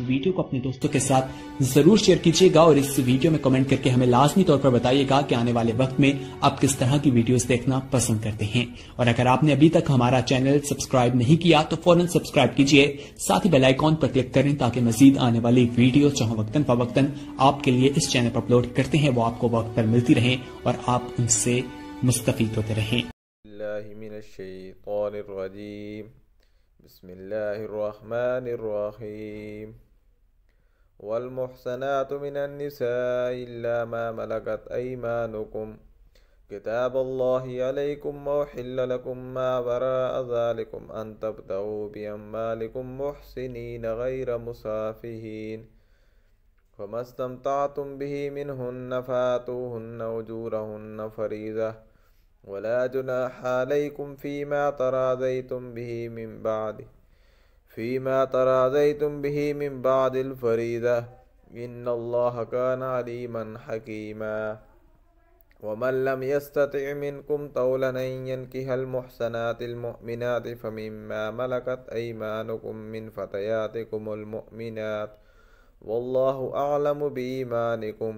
Video को अपने दोस्तों के साथ जरूर शेयर कीजिएगा और इस वीडियो में कमेंट करके हमें लाजमी तौर पर बताइएगा कि आने वाले वक्त में आप किस तरह की वीडियोस देखना पसंद करते हैं। और अगर आपने अभी तक हमारा चैनल सब्सक्राइब नहीं किया तो फौरन सब्सक्राइब कीजिए, साथ ही बेल आइकॉन पर क्लिक करें ताकि मजीद आने वाली वीडियो जो वक्तन फवक्तन आपके लिए इस चैनल पर अपलोड करते हैं वो आपको वक्त पर मिलती रहे और आप उनसे मुस्तफीद होते रहें। बिस्मिल्लाहिर्रहमानिर्रहीम। वल्मुहसनातु मिनन निसाइ इल्ला मा मलकत अयमानुकुम किताबल्लाहि अलैकुम व उहिल्ला लकुम मा वराअ ज़ालिकुम अन तब्तगू बिअम्वालिकुम मुहसिनीन गैर मुसाफिहीन फमस्तमतअतुम बिही मिनहुन्न फातूहुन्न उजूरहुन्न फरीज़ा वला जुनाहा अलैकुम फीमा तराज़ैतुम बिही मिन बादिल फरीज़ा इन्नल्लाह काना अलीमन हकीमा। वमन लम यस्तति' मिनकुम तौलन अन यनकिहल मुहसनातिल मुअमिनाति फमिम्मा मलकत अयमानुकुम मिन फतयातिकुमुल मुअमिनात वल्लाहु अअलमु बीईमानिकुम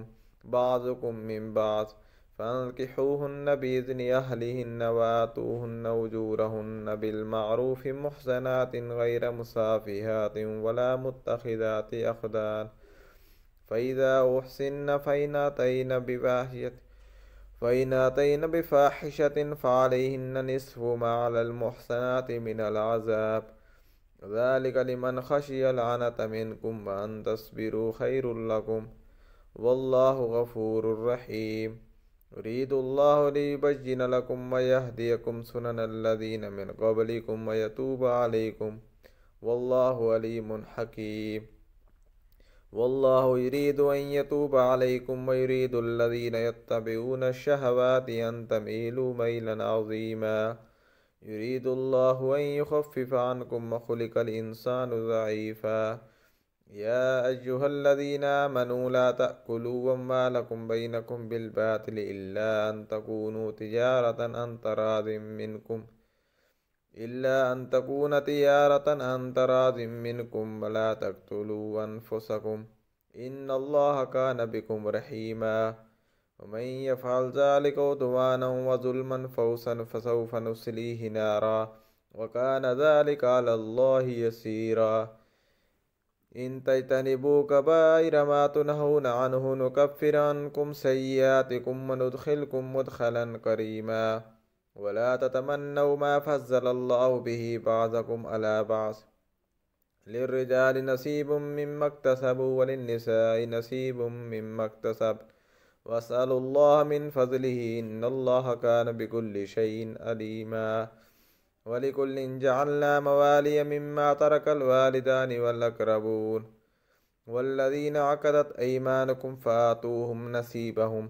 बाज़ुकुम मिन बाज़ फअन्किहूहुन्न बिइज़्नि अहलिहिन्न वातूहुन्न उजूरहुन्न बिलमारूफ़ि मुहसनातिन गैर मुसाफ़िहातिन वला मुत्तखिज़ाति अख़दान फ़इज़ा उहसिन्न फ़इन अतैन बिफ़ाहिशतिन फ़अलैहिन्न निस्फ़ु मा अलल मुहसनाति मिनल अज़ाब ज़ालिका लिमन ख़शियल अनत मिनकुम व अन तस्बिरू खैरुल लकुम वल्लाहु गफ़ूरुर रहीम। युरीदुल्लाहु लियुबय्यिन लकुम व यहदियकुम सुननल लज़ीन मिन क़ब्लिकुम व यतूब अलैकुम वल्लाहु अलीमुन हकीम। वल्लाहु युरीदु अन यतूब अलैकुम व युरीदुल लज़ीन यत्तबिऊन अश-शहवाति अन तमीलू मैलन अज़ीमा। युरीदुल्लाहु अन युख़फ़्फ़िफ़ अन्कुम व ख़ुलिक़ल इंसानु ज़ईफ़ा। या अय्युहल्लज़ीना आमनू ला तअकुलू अम्वालकुम बैनकुम बिलबातिल इल्ला अन तकून तिजारतन मिनकुम वला तक़्तुलू अनफुसकुम इन्नल्लाह कान बिकुम रहीमा। वमन यफ़अल ज़ालिका उद्वानन व ज़ुल्मन फसौफ़ नुस्लीहि नारा व कान ज़ालिका अलल्लाहि यसीरा। इन तज्तनिबू कबाइर मा तुनहून अन्हु नुकफ़्फ़िर अन्कुम सय्यिआतिकुम व नुदख़िलकुम मुदख़लन करीमा। वला ततमन्नौ मा फ़ज़्ज़लल्लाहु बिही बअज़कुम अला बअज़ लिर्रिजालि नसीबुम मिम्मा इक्तसबू व लिन्निसाइ नसीबुम मिम्मा इक्तसब्न वस्अलुल्लाह मिन फ़ज़्लिही इन्नल्लाह कान बिकुल्लि शैइन अलीमा। वलिकुल्लिन जअलना मवालिय मिम्मा तरकल वालिदानि वल अक़रबून वल्लज़ीना अक़दत अयमानुकुम फ़ातूहुम नसीबहुम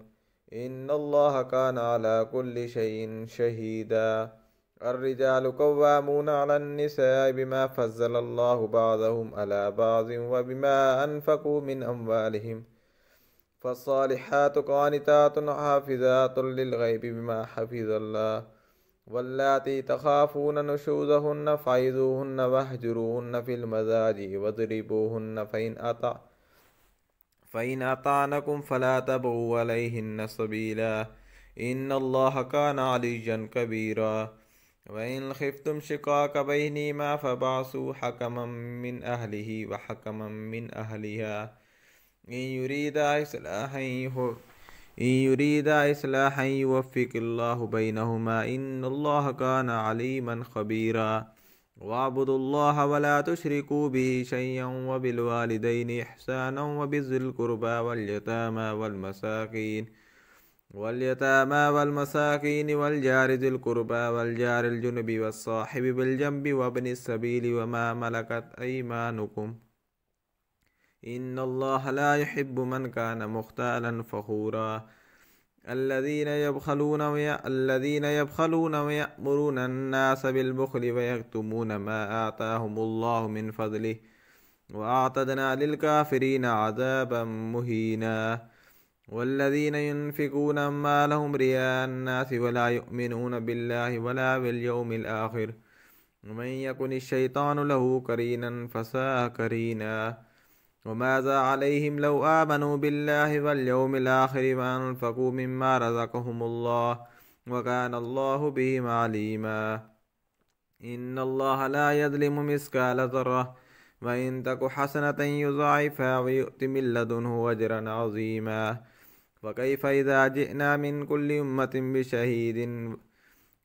इन्नल्लाह काना अला कुल्लि शैइन शहीदा। अर्रिजालु कव्वामूना अलन निसाइ बिमा फ़ज़्ज़लल्लाहु बअज़हुम अला बअज़िन व बिमा अनफ़क़ू मिन अम्वालिहिम फ़स्सालिहातु क़ानितातुन हाफ़िज़ातुन लिलग़ैबि बिमा हफ़िज़ल्लाह। वल्लाती तख़ाफ़ून नुशूज़हुन्न फ़इज़ूहुन्न वहजुरूहुन्न फ़िल मज़ाजिअ वज़रिबूहुन्न फ़इन अताअनकुम फ़ला तबग़ू अलैहिन्न सबीला इन्नल्लाह काना अलिय्यन कबीरा। वइन ख़िफ़्तुम शिक़ाक़ बैनिहिमा फ़बअसू हकमम मिन अहलिही व हकमम मिन अहलिहा इन युरीदा इस्लाहन युवफ़्फ़िक़िल्लाहु बैनहुमा इन्नल्लाह काना अलीमन ख़बीरा। वअब्दुल्लाह वला तुश्रिकू बिही शय्अन व बिलवालिदैनि इहसानन व बिज़िल क़ुर्बा वल मसाकीन वल जारि ज़िल क़ुर्बा वल जारिल जुनुबि वस्साहिबि बिल जंबि वब्निस सबीलि वमा मलकत अयमानुकुम इन्नल्लाह ला युहिब्बु मन कान मुख्तालन फ़ख़ूरा। अल्लज़ीन यबख़लून व यअमुरून अन्नास बिलबुख़्लि व यक्तुमून मा आताहुमुल्लाहु मिन फ़ज़्लिहि व अअतदना लिलकाफ़िरीन अज़ाबन मुहीना। वल्लज़ीन युनफ़िक़ून अम्वालहुम रियाअ अन्नासि वला युमिनून बिल्लाहि वला बिल-यौमिल आख़िर वमन यकुनिश शैतानु लहू क़रीनन फ़साअ क़रीना। वमाज़ा अलैहिम लौ आमनू बिल्लाहि वल यौमिल आखिर व अनफ़क़ू मिम्मा रज़क़हुमुल्लाह व काना अल्लाहु बिहिम अलीमा। इन्नल्लाहा ला यज़लिमु मिस्काला ज़र्रह व इन तकु हसनतन युज़ाइफ़हा व यु'ति मिन लदुन्हु अजरन अज़ीमा। फ़कैफ़ इज़ा जि'ना मिन कुल्लि उम्मतिन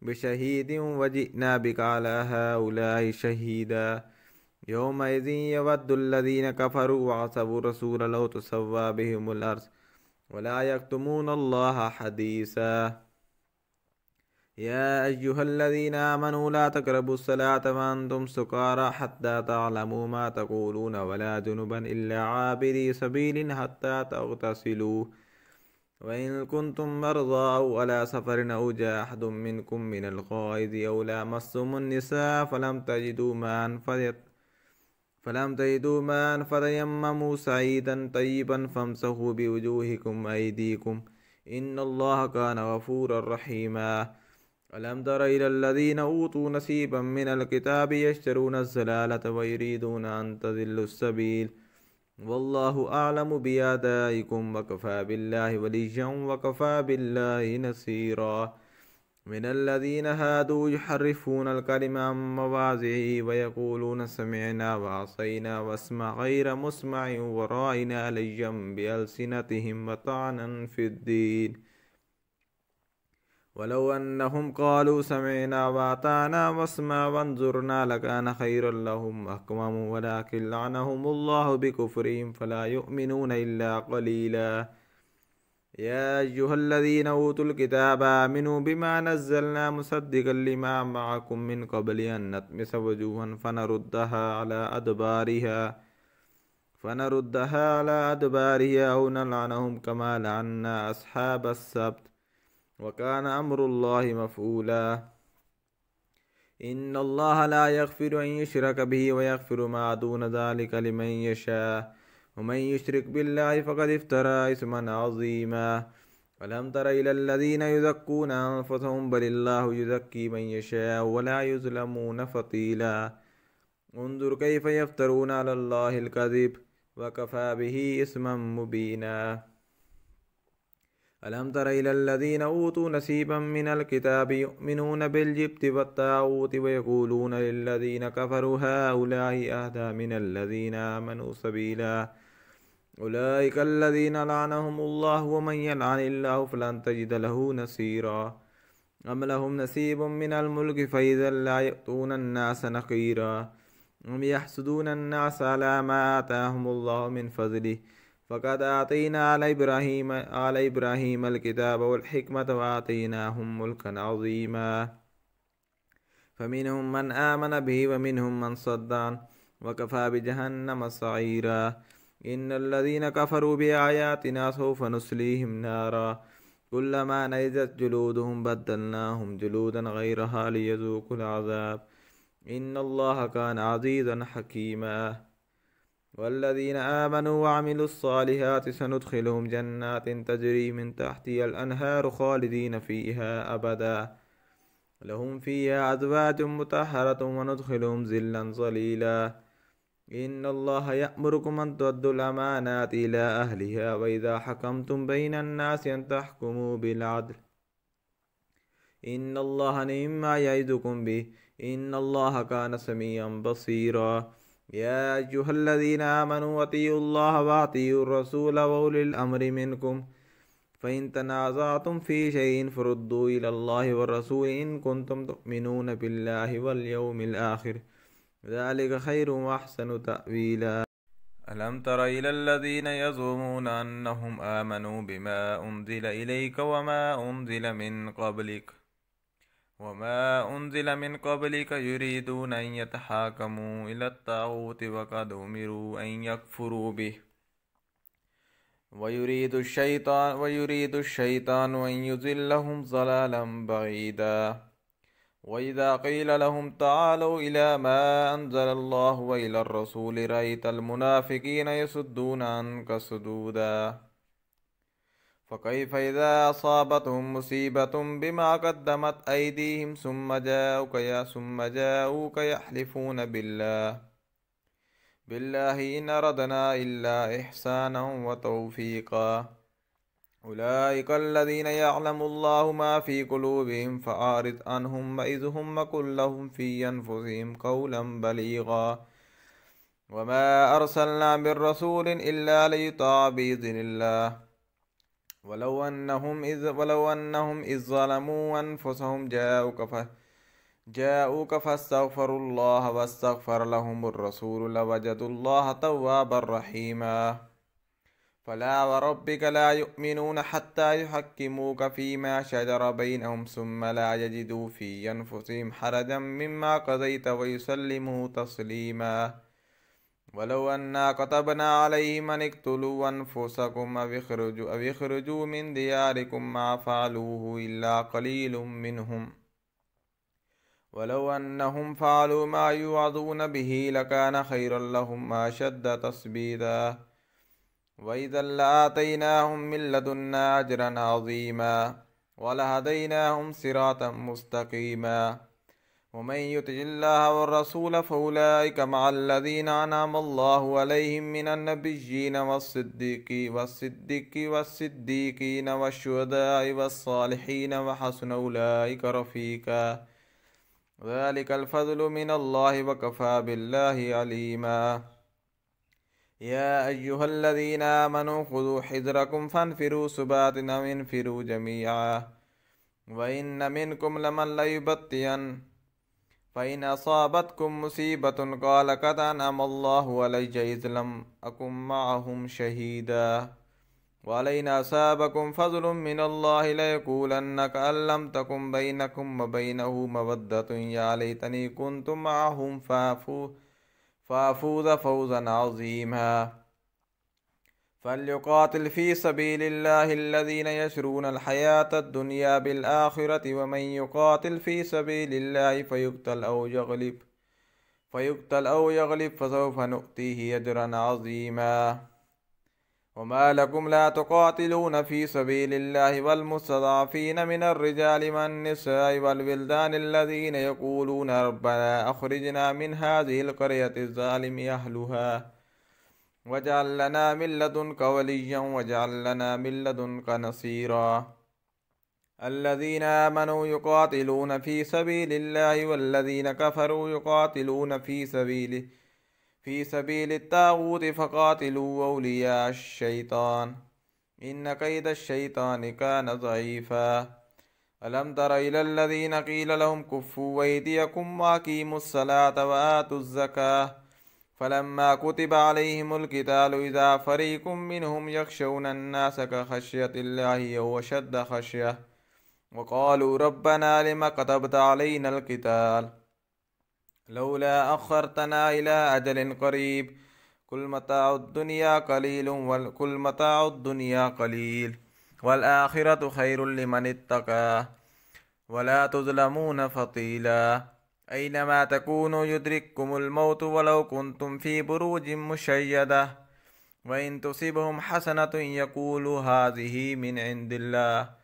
बिशहीदिन व जि'ना बिका अला हाउलाइ शहीदा। यौमइज़िन यवद्दुल्लज़ीन कफ़रू वअसवुर रसूल लौ तुसव्वा बिहिमुल अर्ज़ वला यक्तुमूनल्लाह हदीसा। या अय्युहल्लज़ीन आमनू ला तक़रबुस्सलात व अंतुम सुकारा हत्ता तअलमू मा तक़ूलून वला जुनुबन इल्ला आबिरी सबीलिन हत्ता तग़तसिलू व इन कुंतुम मर्ज़ा औ अला सफ़रिन औ जाअ अहदुम मिनकुम मिनल ग़ाइज़ि औ लामस्सुमुन निसा फलम तजिदू माअन फतयम्ममू सईदन तय्यिबन फम्सहू बिवुजूहिकुम व अयदीकुम इन्नल्लाह कान गफ़ूरर रहीमा। अलम तर इलल्लज़ीन ऊतू नसीबम मिनल किताबि यश्तरूनज़ ज़लालत व युरीदून अन तज़िल्लुस सबील वल्लाहु अअलमु बिअदाइकुम व कफ़ा बिल्लाहि वलिय्यन व कफ़ा बिल्लाहि नसीरा। मिनल्लज़ीन हादू युहर्रिफ़ूनल कलिम अम मवाज़िही व यक़ूलून समिअना व असैना वस्मा गैर मुस्मइन व राइना लय्यम बिअल्सिनतिहिम व ताअनन फ़िद्दीन वलौ अन्नहुम क़ालू समिअना व अताअना वस्मा वंज़ुरना लकान खैरन लहुम अक़वम वलाकिन लअनहुमुल्लाहु बिकुफ़्रिहिम फ़ला युअ्मिनून इल्ला क़लीला। या अय्युहल्लज़ीन ऊतुल किताब आमिनू बिमा नज़्ज़लना मुसद्दिक़न लिमा मअकुम मिन क़ब्लि अन नत्मिस वुजूहन फनरुद्दहा अला अदबारिहा औ नलअनहुम कमा लअन्ना अस्हाबस सब्त व कान अम्रुल्लाहि मफ़ऊला। इन्नल्लाहा ला यग़फ़िरु अन युशरक बिही व यग़फ़िरु मा दून ज़ालिका लिमन यशा वमन युशरिक बिल्लाहि फ़क़द इफ़्तरा इस्मन अज़ीमा। अलम तर इलल्लज़ीन युज़क्कून अन्फ़ुसहुम बलिल्लाहु युज़क्की मन यशाअ वला युज़लमून फ़तीला। उन्ज़ुर कैफ़ यफ़्तरून अलल्लाहिल कज़िब व कफ़ा बिही इस्मन मुबीना। अलम तर इलल्लज़ीन ऊतू नसीबम मिनल किताबि युमिनून बिलजिब्ति वत्ताग़ूति व यक़ूलून लिल्लज़ीन कफ़रू हाउलाइ अहदा मिनल्लज़ीन आमनू सबीला। उलाइकल्लज़ीन लअनहुमुल्लाहु व मन यलअनिल्लाहु फ़लन तजिद लहू नसीरा। अम लहुम नसीबुम मिनल मुल्कि फ़इज़न ला युअतून अन्नास नक़ीरा अम यहसुदून अन्नास अला मा आताहुमुल्लाहु मिन फ़ज़लिहि फ़क़द आतैना आला इब्राहीमल किताब वल हिकमत व आतैनाहुम मुल्कन अज़ीमा। फ़मिनहुम मन आमन बिही व मिनहुम मन सद्द अन्हु व कफ़ा बिजहन्नम सईरा। इन्नल्लज़ीन कफ़रू बिआयातिना सौफ़ नुस्लीहिम नारा कुल्लमा नज़िजत जुलूदुहुम बद्दलनाहुम जुलूदन गैरहा लियज़ूक़ुल अज़ाब इन्नल्लाह कान अज़ीज़न हकीमा। वल्लज़ीन आमनू व अमिलुस्सालिहाति सनुदख़िलुहुम जन्नातिन तजरी मिन तहतिहल अनहारु ख़ालिदीन फ़ीहा अबदा लहुम फ़ीहा अज़वाजुम मुतहहरतुम व नुदख़िलुहुम ज़िल्लन ज़लीला। इन्नल्लाह यअमुरुकुम अन तुअद्दुल अमानाति इला अहलिहा व इज़ा हकमतुम बैनन्नासि अन तहकुमू बिल अद्ल इन्नल्लाह निअम्मा यइज़ुकुम बिही इन्नल्लाह कान समीअन बसीरा। या अय्युहल्लज़ीन आमनू अतीउल्लाह व अतीउर रसूल व उलिल अम्रि मिनकुम फ़इन तनाज़अतुम फ़ी शैइन फ़रुद्दू इलल्लाहि वर रसूल इन कुंतुम तुमिनून बिल्लाहि वल यौमिल आखिर ज़ालिका खैरुन व अहसनु तअवीला। अलम तर इलल्लज़ीन यज़ुमून अन्नहुम आमनू बिमा उन्ज़िल इलैका वमा उन्ज़िल मिन क़ब्लिक युरीदून अन यतहाकमू इलत ताग़ूति व क़द उमिरू अन यकफ़ुरू बिही व युरीदु शैतानु अन युज़िल्लहुम ज़लालन बईदा। व इज़ा क़ील लहुम तआलू इला मा अनज़लल्लाहु व इलर रसूलि रअयतल मुनाफ़िक़ीन यसुद्दून अन्का सुदूदा। फ़कैफ़ इज़ा असाबतहुम मुसीबतुम बिमा क़द्दमत अयदीहिम सुम्म जाऊक यहलिफ़ून बिल्लाहि इन अरदना इल्ला इहसाना व तौफीका उलाइका अल्लज़ीना यअलमुल्लाहु मा फ़ी क़ुलूबिहिम फ़अरिद अन्हुम वइज़हुम वक़ुल लहुम फ़ी अनफ़ुसिहिम क़ौलन बलीग़ा वमा अर्सलना मिर रसूलिन इल्ला लियुताअ बिइज़निल्लाह वलौ अन्नहुम इज़ ज़लमू अनफुसहुम जाऊक फस्तग़फ़रुल्लाह वस्तग़फ़र लहुमुर रसूल लवजदुल्लाह तव्वाबर रहीमा फला वरब्बिक ला युमिनून हत्ता युहक्किमूक फ़ीमा शजर बैनहुम सुम्मा ला यजिदू फ़ी अनफुसिहिम हरजम मिम्मा क़ज़ैत वयुसल्लिमू तस्लीमा वलौ अन्ना कतबना अलैहिम अन इक़्तुलू अनफुसकुम अव इख़्रुजू मिन दियारिकुम मा फ़अलूहु इल्ला क़लीलुम मिनहुम वलौ अन्नहुम फ़अलू मा युअज़ून बिही लकान खैरन लहुम व अशद्द तस्बीता वइज़न लआतैनाहुम मिन लदुन्ना अजरन अज़ीमा वलहदैनाहुम सिरातन मुस्तक़ीमा वमन युतिइल्लाह वर्रसूल फउलाइका मअल्लज़ीना अनअमल्लाहु अलैहिम मिनन नबिय्यीन वस्सिद्दीक़ीन वश्शुहदाኢ वस्सालिहीन वहसुन उलाइका रफ़ीक़ा ज़ालिकल फ़ज़्लु मिनल्लाहि वकफ़ा बिल्लाहि अलीमा या अय्युहल्लज़ीना आमनू ख़ुज़ू हिज़्रकुम फ़न्फ़िरू सुबातिन अव इन्फ़िरू जमीअन व इन्न मिनकुम लमन लयुबत्तियन फ़इन असाबतकुम मुसीबतुन क़ाल क़द अनअमल्लाहु अलय्या इज़ लम अकुम मअहुम शहीदा वलइन असाबकुम फ़ज़्लुम मिनल्लाहि लयक़ूलन्न कअन लम तकुन बैनकुम व बैनहु मवद्दतुन या लैतनी कुन्तु मअहुम फ़अफ़ूज़ फ़ौज़न अज़ीमा फ़ल्युक़ातिल फ़ी सबीलिल्लाहि अल्लज़ीना यशरूनल हयातद दुनिया बिल आखिरति वमन युक़ातिल फ़ी सबीलिल्लाहि फ़युक़्तल औ यग़लिब फ़सौफ़ नुअतीहि अजरन अज़ीमा वमा लकुम ला तुक़ातिलून फ़ी सबीलिल्लाहि वल मुस्तज़अफ़ीन मिनर रिजालि वन्निसाइ वल विल्दानि अल्लज़ीना यक़ूलून रब्बना अख़रिजना मिन हाज़िहिल क़रयति ज़्ज़ालिमि अहलुहा वजअल लना मिन लदुनक वलिय्यन वजअल लना मिन लदुनक नसीरा अल्लज़ीना आमनू युक़ातिलून फ़ी सबीलिल्लाहि वल्लज़ीना कफ़रू युक़ातिलून फ़ी सबीलित ताग़ूत फ़क़ातिलू औलिया अश्शैतान इन्न कैदश्शैतानि कान ज़ईफ़ा अलम तर इलल्लज़ीना क़ील लहुम कुफ़्फ़ू अयदियकुम वअक़ीमुस्सलाता व आतुज़्ज़काह फ़लम्मा कुतिबा अलैहिमुल क़ितालु इज़ा फ़रीक़ुम मिनहुम यख़शौनन्नास कख़श्यतिल्लाहि औ अशद्द ख़श्यः वक़ालू रब्बना लिम कतबता अलैनल क़िताल लौला अख़्ख़रतना इला अजलिन क़रीब कुल मताउद दुनिया क़लील वल आखिरतु खैरुल लिमन इत्तक़ा वला तुज़लमून फ़तीला ऐनमा तकूनु युद्रिक्कुमुल मौतु वलौ कुन्तुम फ़ी बुरूजिन मुशय्यदा व इन तुसिबहुम हसनतुन यक़ूलू हाज़िही मिन इंदिल्लाह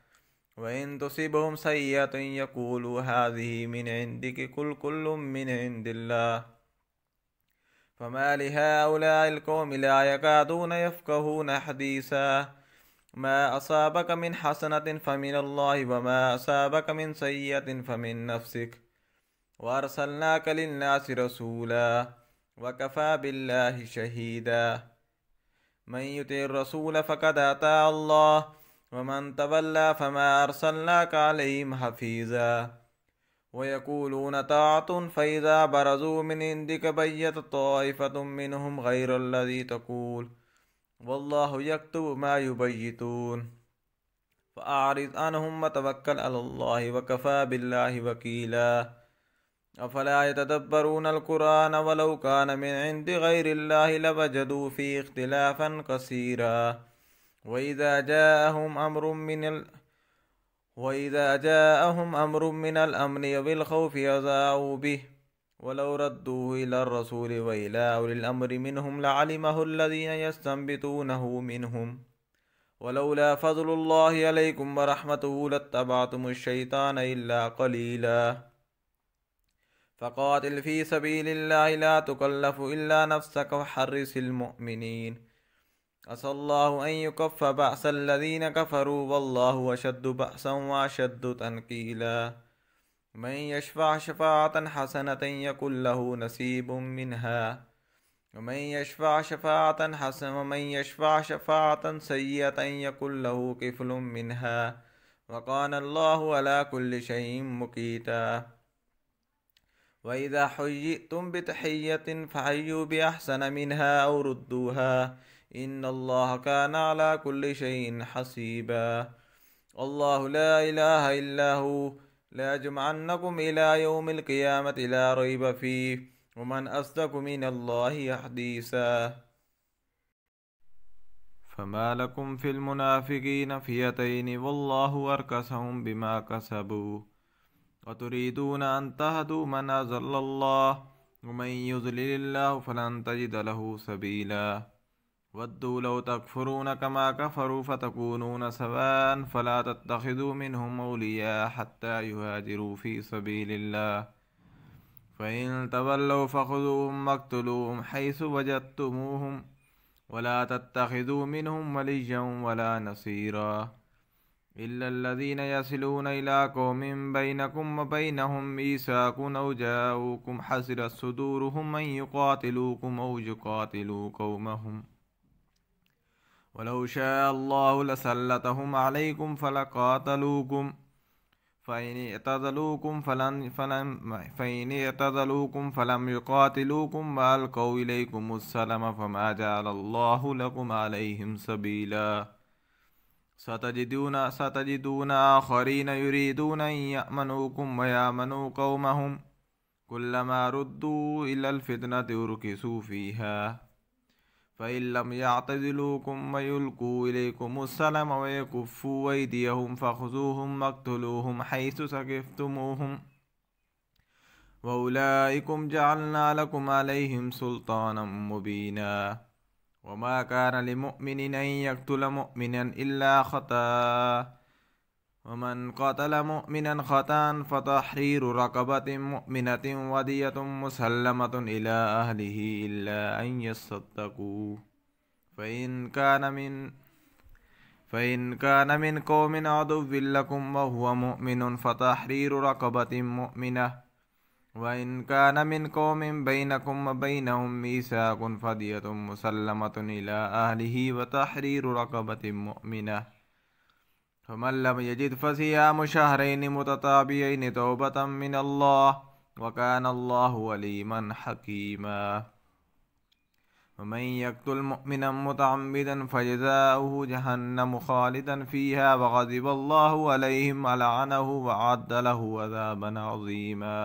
व इन तुसिबहुम सय्यतुन यक़ूलू हाज़िही मिन इंदिक कुल कुल्लुम मिन इंदिल्लाह फमा लिहाउलाइल क़ौमि ला यकादून यफ़क़हून हदीसा मा असाबक मिन हसनतिन फ़मिनल्लाहि व मा असाबक मिन सय्यतिन फ़मिन नफ़्सिक व अर्सलनाक लिन्नासि रसूला व कफ़ा बिल्लाहि शहीदा मन युतिइर रसूल फ़क़द अता अल्लाह व मन तवल्ला फ़मा अर्सलनाक अलैहिम हफ़ीज़ा व यक़ूलून ताअतुन फ़इज़ा बरज़ू मिन इंदिक बय्यत ताइफ़तुम मिनहुम ग़ैरल्लज़ी तक़ूल वल्लाहु यक्तुबु मा युबय्यितून फ़अरिज़ अन्हुम व तवक्कल अलल्लाहि व कफ़ा बिल्लाहि वकीला अफ़ला यतदब्बरूनल क़ुरआन वलौ कान मिन इंदि ग़ैरिल्लाहि लवजदू फ़ीहि इख़्तिलाफ़न कसीरा वइज़ा जाअहुम अम्रुम मिनल अम्नि अविल ख़ौफ़ि अज़ाऊ बिहि वलौ रद्दूहु इलर रसूलि व इला उलिल अम्रि मिनहुम लअलिमहु अल्लज़ीना यस्तंबितूनहु मिनहुम वलौला फ़ज़्लुल्लाहि अलैकुम व रहमतुहु लत्तबअतुमुश्शैतान इल्ला क़लीला फ़क़ातिल फ़ी सबीलिल्लाहि ला तुकल्लफ़ु इल्ला नफ़्सक वहर्रिसिल मुअमिनीन असल्लाहु अन युकफ़्फ़ बअसल लज़ीन कफ़रू वल्लाहु अशद्दु बअसन व अशद्दु तनकीला मन यशफ़अ शफ़ाअतन हसनतन यकुल लहु नसीबुम मिन्हा वमन यशफ़अ शफ़ाअतन हसन वमन यशफ़अ शफ़ाअतन सय्यतन यकुल लहु किफ़लुम मिन्हा वकान अल्लाहु अला कुल्लि शैइन मुक़ीता वइज़ा हुय्यितुम बितहिय्यतिन फहय्यु बिअहसन मिन्हा औ रुद्दूहा इन्नल्लाह कान अला कुल्लि शैइन हसीबा अल्लाहु ला इलाहा इल्ला हु लयजमअन्नकुम इला यौमिल क़ियामति ला रैब फ़ीह वमन अस्दक़ु मिनल्लाहि हदीसा फमा लकुम फिल मुनाफ़िक़ीन फ़ियतैनि वल्लाहु अरकसहुम बिमा कसबू वतुरीदून अन तहदू मन अज़ल्लल्लाहु वमन युज़्लिलिल्लाहु फलन तजिद लहु सबीला वद्दू लौ तकफ़ुरून कमा कफ़रू फ़तकूनून सवाअन फ़ला तत्तख़िज़ू मिनहुम औलिया हत्ता युहाजिरू फ़ी सबीलिल्लाह फ़इन तवल्लौ फ़ख़ुज़ूहुम वक़्तुलूहुम हैसु वजदतुमूहुम वला तत्तख़िज़ू मिनहुम वलिय्यन वला नसीरा इल्लल्लज़ीन यसिलून इला क़ौमिन बैनकुम व बैनहुम मीसाक़ुन औ जाऊकुम हसिरत सुदूरुहुम अन युक़ातिलूकुम औ युक़ातिलू क़ौमहुम वलौ शाअ अल्लाहु लसल्लतहुम अलैकुम फ़लक़ातलूकुम फ़इन इअ्तज़लूकुम फ़लम युक़ातिलूकुम वअल्क़ौ इलैकुमुस्सलम फ़मा जअलल्लाहु लकुम अलैहिम सबीला सतजिदून आख़रीन युरीदून अन यअमनूकुम व यअमनू क़ौमहुम कुल्लमा रुद्दू इलल फ़ितनति उर्किसू फ़ीहा फ़इन लम यअ्तज़िलूकुम व युल्क़ू इलैकुमुस्सलम व यकुफ़्फ़ू अयदियहुम फ़ख़ुज़ूहुम वक़्तुलूहुम हैसु सक़िफ़्तुमूहुम व उलाइकुम जअलना लकुम अलैहिम सुल्तानम मुबीना वमा कान लिमुअ्मिनिन अन यक़्तुल मुअ्मिनन इल्ला ख़ताअ वमन क़तल मुअ्मिनन ख़ताअन फ़तहरीरु रक़बतिन मुअ्मिनतिन वदियतुन मुसल्लमतुन इला अहलिही इल्ला अन यस्सद्दक़ू फ़इन कान मिन क़ौमिन अदुव्विन लकुम व हुवा मुअ्मिनुन फ़तहरीरु रक़बतिन मुअ्मिनह वइन कान मिन क़ौमिन बैनकुम व बैनहुम मीसाक़ुन फ़दियतुन मुसल्लमतुन इला अहलिही व तहरीरु रक़बतिन मुअ्मिनह फ़मन लम यजिद फ़सियामु शहरैनि मुतताबियैनि तौबतम मिनल्लाह व कान अल्लाहु अलीमन हकीमा वमन यक़्तुल मुअ्मिनन मुतअम्मिदन फ़जज़ाउहु जहन्नम ख़ालिदन फ़ीहा व ग़ज़िबल्लाहु अलैहि व लअनहु व अ'अद्द लहु अज़ाबन अज़ीमा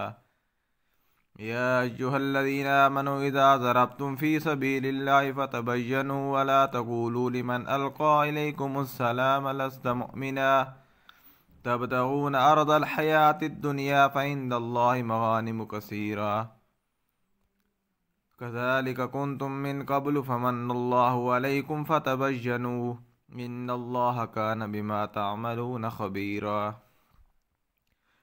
या अय्युहल्लज़ीन आमनू इज़ा ज़रबतुम फ़ी सबीलिल्लाहि फ़तबय्यनू व ला तक़ूलू लिमन अल्क़ा इलैकुमुस्सलाम लस्त मुअ्मिना तबतगून अर्दल हयातिद दुनिया फ़इंदल्लाहि मग़ानिमु कसीरा कज़ालिक कुन्तुम मिन क़ब्लु फ़मन्नल्लाहु अलैकुम फ़तबय्यनू इन्नल्लाह कान बिमा तअमलून ख़बीरा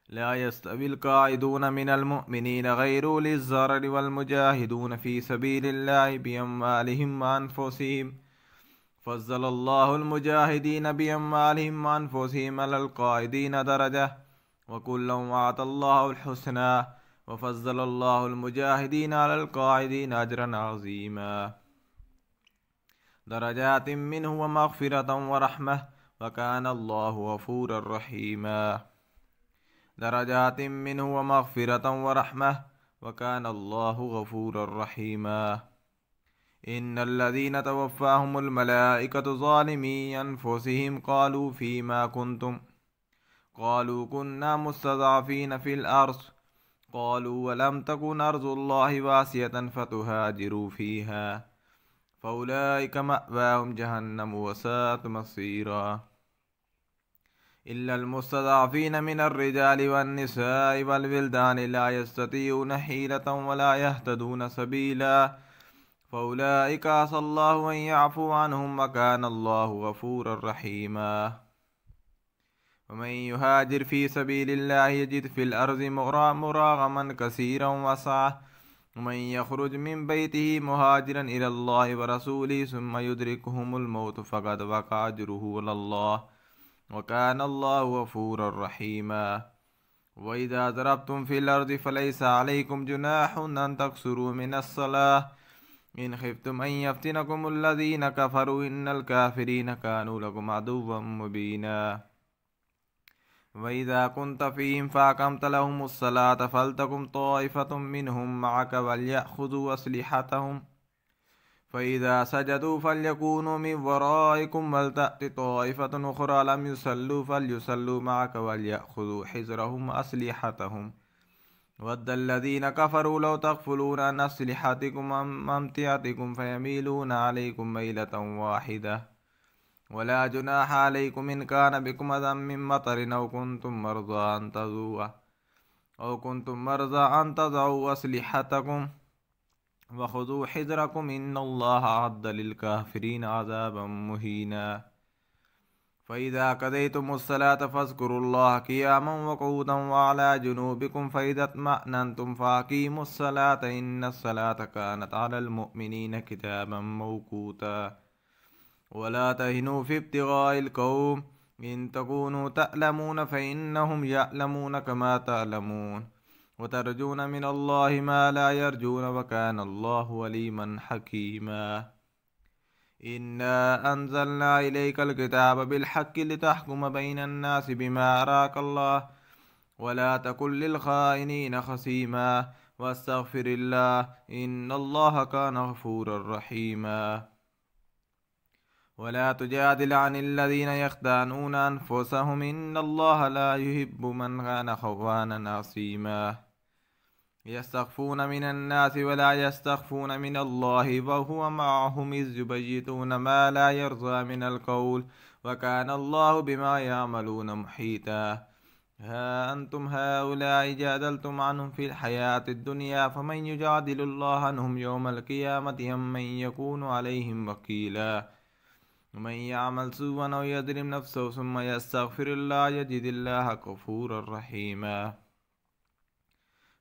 ला यस्तविल क़ाइदून मिनल मुअ्मिनीन ग़ैरु उलिज़ ज़ररि वल मुजाहिदून फ़ी सबीलिल्लाहि बिअम्वालिहिम व अनफ़ुसिहिम फ़ज़्ज़लल्लाहुल मुजाहिदीन बिअम्वालिहिम व अनफ़ुसिहिम अलल क़ाइदीन दरजह व कुल्लन वअदल्लाहुल हुस्ना व फ़ज़्ज़लल्लाहुल मुजाहिदीन अलल क़ाइदीन अजरन अज़ीमा दरजातिम मिन्हु व मग़फ़िरतन व रहमह व कान अल्लाहु गफ़ूरर रहीमा दरजातिम मिन्हु व मग़फ़िरतन व रहमह व कान अल्लाहु गफ़ूरर रहीमा इन्नल्लज़ीन तवफ़्फ़ाहुमुल मलाइकतु ज़ालिमी अनफ़ुसिहिम क़ालू फ़ीमा कुन्तुम क़ालू कुन्ना मुस्तज़अफ़ीन फ़िल अर्ज़ क़ालू वलम तकुन अर्ज़ुल्लाहि वासिअतन फ़तुहाजिरू फ़ीहा फ़उलाइका मअवाहुम जहन्नम व साअत मसीरा इल्लल मुस्तज़अफ़ीन मिनर रिजालि वन निसाइ वल विल्दानि ला यस्ततीऊन हीलतन वला यहतदून सबीला फ़उलाइका असल्लाहु अन यअफ़ू अन्हुम व कान अल्लाहु गफ़ूरर रहीमा वमन युहाजिर फी सबीलिल्लाहि यजिद फिल अर्ज़ि मुरागमन कसीरन वसअ वमन यख़रुज मिन बैतिही मुहाजिरन इलल्लाहि व रसूलिही सुम्मा युदरिकुहुमुल मौत फ़क़द वक़अ अज्रुहु अलल्लाह व कान अल्लाहु गफ़ूरर रहीमा। व इज़ा ज़रबतुम फ़िल अर्ज़ि फ़लैसा अलैकुम जुनाहुन अन तक़्सुरू मिनस्सलाह इन ख़िफ़्तुम अन यफ़्तिनकुमुल्लज़ीना कफ़रू इन्नल काफ़िरीना कानू लकुम अदुव्वम मुबीना। व इज़ा कुन्त फ़ीहिम फ़अक़मत लहुमुस्सलाता फ़लतक़ुम ताइफ़तुम मिनहुम मअक वलयअख़ुज़ू अस्लिहतहुम फ़इज़ा सजदू फ़लयकूनू मिन वराइकुम वलतअति ताइफ़तुन उख़रा लम युसल्लू फ़लयुसल्लू मअक वलयअख़ुज़ू हिज़्रहुम अस्लिहतहुम वद्दल्लज़ीना कफ़रू लौ तग़फ़ुलूना अन अस्लिहतिकुम व अम्तिअतिकुम फ़यमीलूना अलैकुम मैलतन वाहिदा वला जुनाहा अलैकुम इन कान बिकुम अज़म मिन मतरिन औ कुन्तुम मर्ज़ा अन तज़ऊ अस्लिहतकुम वख़ुज़ू हिज़्रकुम इन्नल्लाहा अअद्द लिलकाफ़िरीना अज़ाबन मुहीना। फ़इज़ा क़ज़य्तुमुस्सलाता फ़ज़्कुरुल्लाह क़ियामन व क़ुऊदन व अला जुनूबिकुम फ़इज़ा इत्मअनन्तुम फ़अक़ीमुस्सलाता इन्नस्सलाता कानत अलल मुअ्मिनीना किताबन मौक़ूता। वला तहिनू फ़ी इब्तिग़ाइल क़ौम इन तकूनू तअलमून फ़इन्नहुम यअलमून कमा तअलमून व तर्जून मिनल्लाहि मा ला यर्जून व कान अल्लाहु अलीमन हकीमा। इन्ना अंज़लना इलैकल किताब बिलहक्कि लितहकुम बैनन नासि बिमा अराकल्लाह वला तकुन लिल ख़ाइनीन ख़सीमा वस्तग़फ़िरिल्लाह इन्नल्लाह कान गफ़ूरर रहीमा। वला तुजादिल अनिल्लज़ीना यख़्तानूना अन्फुसहुम इन्नल्लाहा ला युहिब्बु मन कान ख़व्वानन असीमा। यस्तख़फ़ून मिनन्नासि वला यस्तख़फ़ून मिनल्लाहि व हुवा मअहुम इज़ युबय्यितूना मा ला यर्ज़ा मिनल क़ौल व कान अल्लाहु बिमा यअमलून मुहीता। हा अंतुम हाउलाइ जादलतुम अन्हुम फ़िल हयातिद दुनिया फ़मन युजादिलुल्लाह अन्हुम यौमल क़ियामति अम्मन यकूनु अलैहिम वकीला। मन यअमल सूअन औ यज़लिम नफ़्सहु सुम्मा यस्तग़फ़िरिल्लाह यजिदिल्लाह गफ़ूरर रहीमा।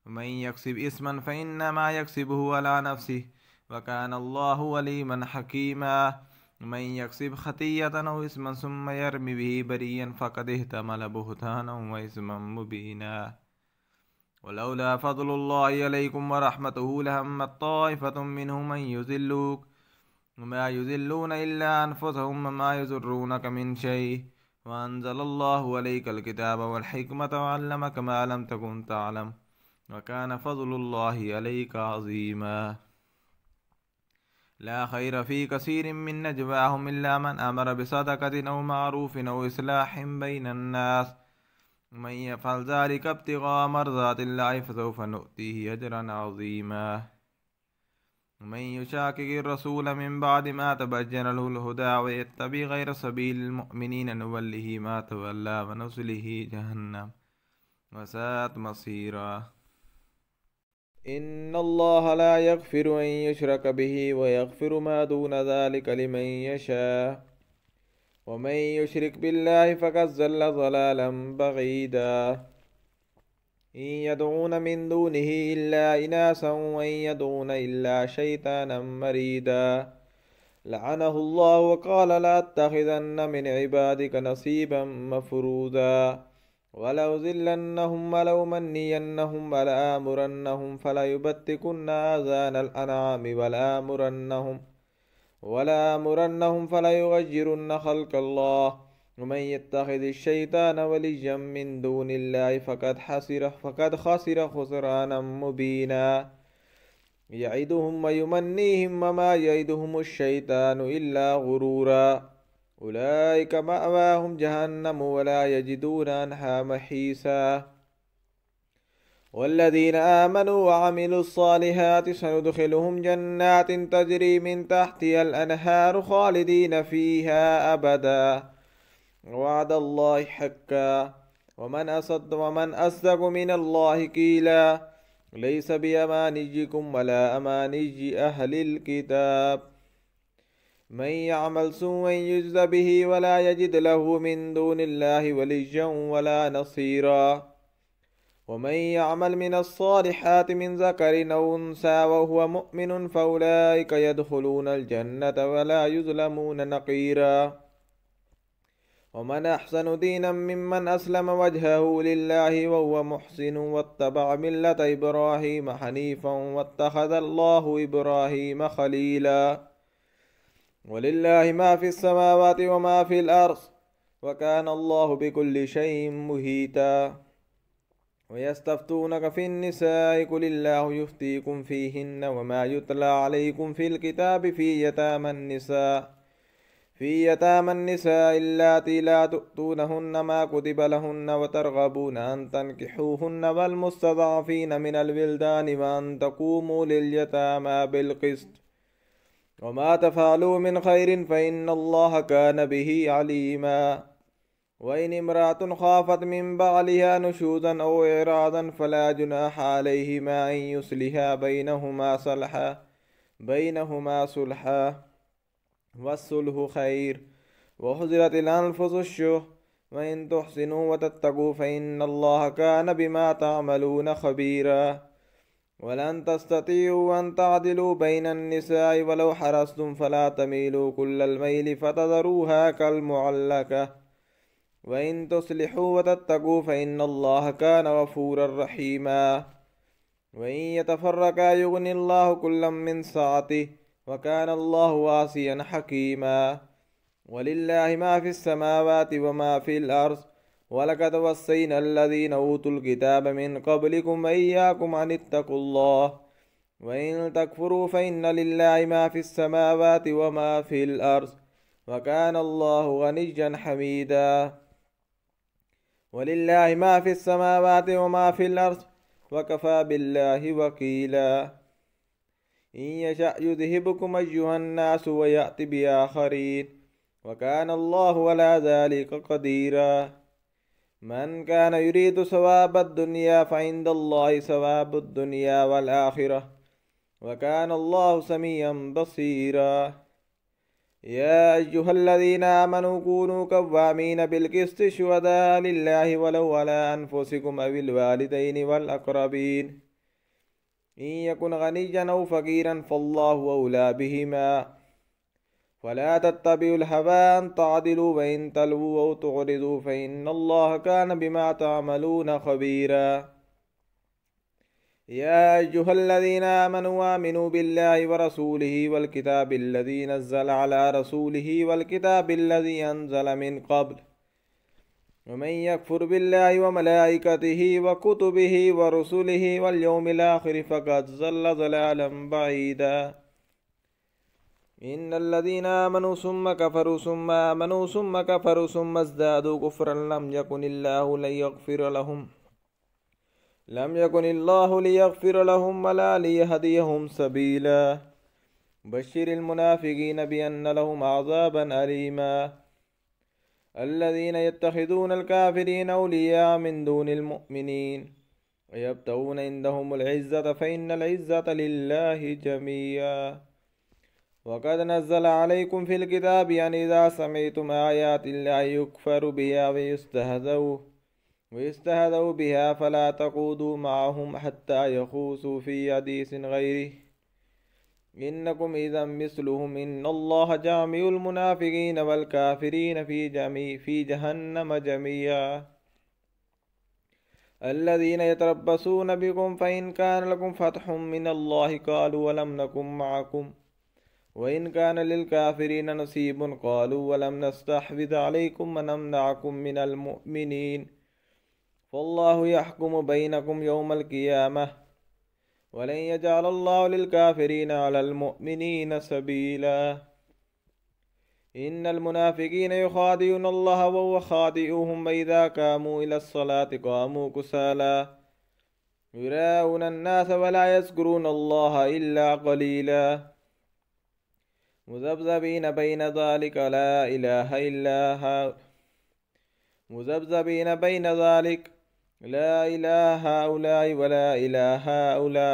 मन यक्सिब इस्मन फ़इन्नमा यक्सिबुहु अला नफ़्सिहि व कान अल्लाहु अलीमन हकीमा। मन यक्सिब ख़तीअतन औ इस्मन सुम्मा यर्मि बिही बरीअन फ़क़द इह्तमल बुहतानन व इस्मन मुबीना। वलौला फ़ज़्लुल्लाहि अलैकुम व रहमतुहु लहम्मत ताइफ़तुम मिनहुम अन युज़िल्लूक वमा युज़िल्लून इल्ला अन्फुसहुम वमा यज़ुर्रूनक मिन शै व अंज़लल्लाहु अलैकल किताब वल हिकमत व अल्लमक मा लम तकुन तअलम व कान फ़ज़्लुल्लाहि अलैका अज़ीमा। ला खैर फ़ी कसीरिन मिन नजवाहुम इल्ला मन अमर बिसदक़तिन औ मअरूफ़िन औ इस्लाहिन बैनन नास मन यफ़अल ज़ालिका इब्तिग़ाअ मर्ज़ातिल्लाहि फ़सौफ़ नुअतीहि अजरन अज़ीमा। मन युशाक़िक़िर रसूल मिन बअदि मा तबय्यन लहुल हुदा व यत्तबि गैर सबीलिल मुअ्मिनीन नुवल्लिहि मा तवल्ला व नुस्लिहि जहन्नम व साअत मसीरा। इन्नल्लाह ला यग़फ़िरु अन युश्रक बिहि व यग़फ़िरु मा दून ज़ालिका लिमन यशा व मन युश्रिक बिल्लाहि फ़क़द ज़ल्ल ज़लालन बഈदा। इन यदऊन मिन दूनिहि इल्ला इनासन व इन यदऊन इल्ला शैतानन मरीदा। लअनहुल्लाहु व क़ाल लअत्तख़िज़न्न मिन इबादिक नसीबन मफ़रूज़ा वलउज़िल्लन्नहुम वलउमन्नियन्नहुम वलआमुरन्नहुम फलयुबत्तिकुन्न आज़ानल अनआमि वलआमुरन्नहुम फलयुग़य्यिरुन्न ख़ल्क़ल्लाह वमन यत्तख़िज़िश्शैतान वलिय्यन मिन दूनिल्लाहि फ़क़द ख़सिर ख़ुस्रानन मुबीना। यइदुहुम व युमन्नीहिम वमा यइदुहुमुश्शैतानु इल्ला गुरूरा उलाइका मअवाहुम जहन्नम वला यजिदून अन्हा महीसा। वल्लज़ीना आमनू व अमिलुस्सालिहाति सनुदख़िलुहुम जन्नातिन तजरी मिन तहतिहल अनहारु ख़ालिदीन फ़ीहा अबदा वअदल्लाहि हक्का वमन अस्दक़ु मिनल्लाहि क़ीला। लैस बिअमानिय्यिकुम वला अमानिय्यि अहलिल किताब मन यअमल सुअन युज्ज़ बिही वला यजिद लहु मिन दूनिल्लाहि वलिय्यन वला नसीरा वमन यअमल मिनस्सालिहाति मिन ज़करिन औ उन्सा वहुव मुअमिनुन फउलाइक यदखुलूनल जन्नत वला युज़लमून नक़ीरा वमन अहसनु दीनम मिम्मन अस्लम वजहहु लिल्लाहि वहुव मुहसिन वत्तबअ मिल्लत इब्राहीम हनीफन वत्तखज़ल्लाहु इब्राहीम खलीला वलिल्लाहि मा फिस समावाति व मा फिल अर्ज़ वकान अल्लाहु बिकुल्लि शैइन मुहीता वयस्तफ्तूनक फिन्निसाइ कुलिल्लाहु युफ्तीकुम फीहिन्न वमा युतला अलैकुम फिल किताबि फी यतामन निसाइ अल्लाती ला तुअतूनहुन्न मा कुतिबा लहुन्न वतरगबून अन तन्किहूहुन्न वल मुस्तज़अफ़ीन मिनल विल्दानि व अन तक़ूमू लिल यतामा बिल क़िस्त वमा तफ़अलू मिन खैरिन फ़इन्नल्लाह कान बिही अलीमा वइन इम्राअतुन ख़ाफ़त मिन बअलिहा नुशूज़न औ इरादन फ़ला जुनाहा अलैहिमा अन युस्लिहा बैनहुमा सुलहा वस्सुल्हु खैर वहुज़िरतिल अनफ़ुसुश्शुह वइन तुहसिनू वतत्तक़ू फ़इन्नल्लाह कान बिमा तअमलून ख़बीरा वलन तस्ततीउ अन तअदिलू बैनन निसाइ वलौ हरस्तुम फला तमीलू कुल्लल मैलि फ़तज़रूहा कल मुअल्लक़ह वइन तुस्लिहू वतत्तक़ू फ़इन्नल्लाह कान गफ़ूरर रहीमा वइन यतफ़र्रक़ा युग़निल्लाहु कुल्लम मिन सअतिही वकान अल्लाहु वासिअन हकीमा वलिल्लाहि मा फिस समावाति व मा फिल अर्ज़ वलक़द वस्सैना अल्लज़ीना ऊतुल किताब मिन क़ब्लिकुम व इय्याकुम अनित्तक़ुल्लाह व इन तकफ़ुरू फ़इन्ना लिल्लाहि मा फिस समावाति व मा फिल अर्ज़ वकान अल्लाहु गनिय्यन हमीदा वलिल्लाहि मा फिस समावाति व मा फिल अर्ज़ वकफ़ा बिल्लाहि वकीला इन यशअ युज़हिबकुम अय्युहन्नासु व यअति बिआखरीन वकान अल्लाहु अला ज़ालिका क़दीरा मन कान युरीदु सवाबद दुनिया फ़इंदल्लाहि सवाबुद दुनिया वल आखिरह वकान अल्लाहु समीअन बसीरा या अय्युहल्लज़ीना आमनू कूनू कव्वामीन बिल क़िस्ति शुहदाअ लिल्लाहि वलौ अला अनफुसिकुम अविल वालिदैनि वल अक़रबीन इन यकुन गनिय्यन औ फ़क़ीरन फ़ल्लाहु औला बिहिमा फ़ला तत्तबिउल हवा अन तअदिलू व इन तलवू औ तुअरिदू फ़इन्नल्लाह कान बिमा तअमलून ख़बीरा या अय्युहल्लज़ीना आमनू आमिनू बिल्लाहि व रसूलिहि वल किताबिल्लज़ी नज़्ज़ल अला रसूलिहि वल किताबिल्लज़ी अनज़ल मिन क़ब्ल वमन यकफुर बिल्लाहि व मलाइकतिहि व कुतुबिहि व रुसुलिहि वल यौमिल आखिर फ़क़द ज़ल्ल ज़लालन बईदा इन्नल्लज़ीना आमनू सुम्मा कफ़रू सुम्मा आमनू सुम्मा कफ़रू सुम्मा इज़्दादू कुफ़्रन लम यकुनिल्लाहु लियग़फ़िर लहुम वला लियहदियहुम सबीला बश्शिरिल मुनाफ़िक़ीन बिअन्न लहुम अज़ाबन अलीमा अल्लज़ीना यत्तख़िज़ूनल काफ़िरीन औलिया मिन दूनिल मुअमिनीन व यब्तग़ून इंदहुमुल इज़्ज़त फ़इन्नल इज़्ज़त लिल्लाहि जमीआ वक़द नज़्ज़ल अलैकुम फ़िल किताबि अन इज़ा समिअ्तुम आयातिल्लाहि युकफ़रु बिहा व युस्तहज़उ बिहा फ़ला तक़ूदू मअहुम हत्ता यख़ूज़ू फ़ी हदीसिन ग़ैरिहि इन्नकुम इज़म मिस्लुहुम इन्नल्लाह जामिउल मुनाफ़िक़ीन वल काफ़िरीन फ़ी जहन्नम जमीआ अल्लज़ीना यतरब्बसून बिकुम फ़इन कान लकुम फ़त्हुम मिनल्लाहि क़ालू वलम नकुम मअकुम व इन कान लिल काफ़िरीन नसीबुन क़ालू वलम नस्तहविज़ अलैकुम व नमनअकुम मिनल मुअमिनीन फ़ल्लाहु यहकुमु बैनकुम यौमल क़ियामह वलन यजअलल्लाहु लिलकाफ़िरीना अलल मुअमिनीना सबीला इन्नल मुनाफ़िक़ीना युख़ादिऊनल्लाह व हुव ख़ादिउहुम व इज़ा क़ामू इलस्सलाति क़ामू कुसाला युराऊनन नास व ला यज़्कुरूनल्लाह इल्ला क़लीला मुज़ब्ज़बीन बैन ज़ालिक ला इलाहा इल्ला मुज़ब्ज़बीन बैन ज़ालिक ला इलाहा हाउलाइ व ला इलाहा हाउला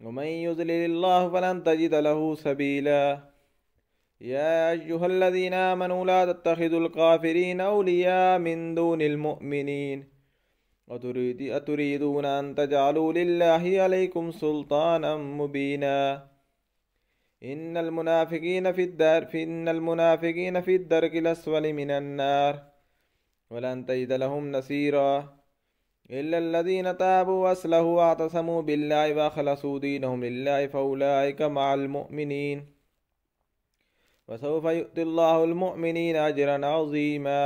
वमन युज़्लिलिल्लाहु फ़लन तजिद लहू सबीला या अय्युहल्लज़ीना आमनू ला तत्तखिज़ुल काफ़िरीन औलिया मिन दूनिल मुअ्मिनीन अतुरीदूना अन तजअलू लिल्लाहि अलैकुम सुल्तानम मुबीना इन्नल मुनाफिकीन फिद्दरकिल अस्फलि मिनन नार वलन तजिद लहुम नसीरा इल्लल्लज़ीना ताबू वअस्लहू वअतसमू बिल्लाहि वअखलसू दीनहुम लिल्लाहि फउलाइका मअल मुअ्मिनीन वसौफ यु'तिल्लाहुल मुअ्मिनीना अजरन अज़ीमा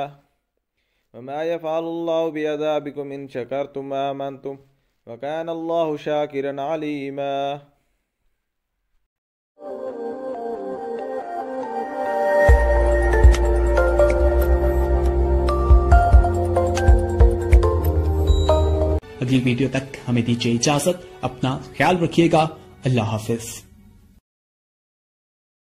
वमा यफ़अलुल्लाहु बिअज़ाबिकुम इन शकरतुम व आमनतुम व कानल्लाहु शाकिरन अलीमा। अगली वीडियो तक हमें दीजिए इजाजत। अपना ख्याल रखिएगा। अल्लाह हाफिज।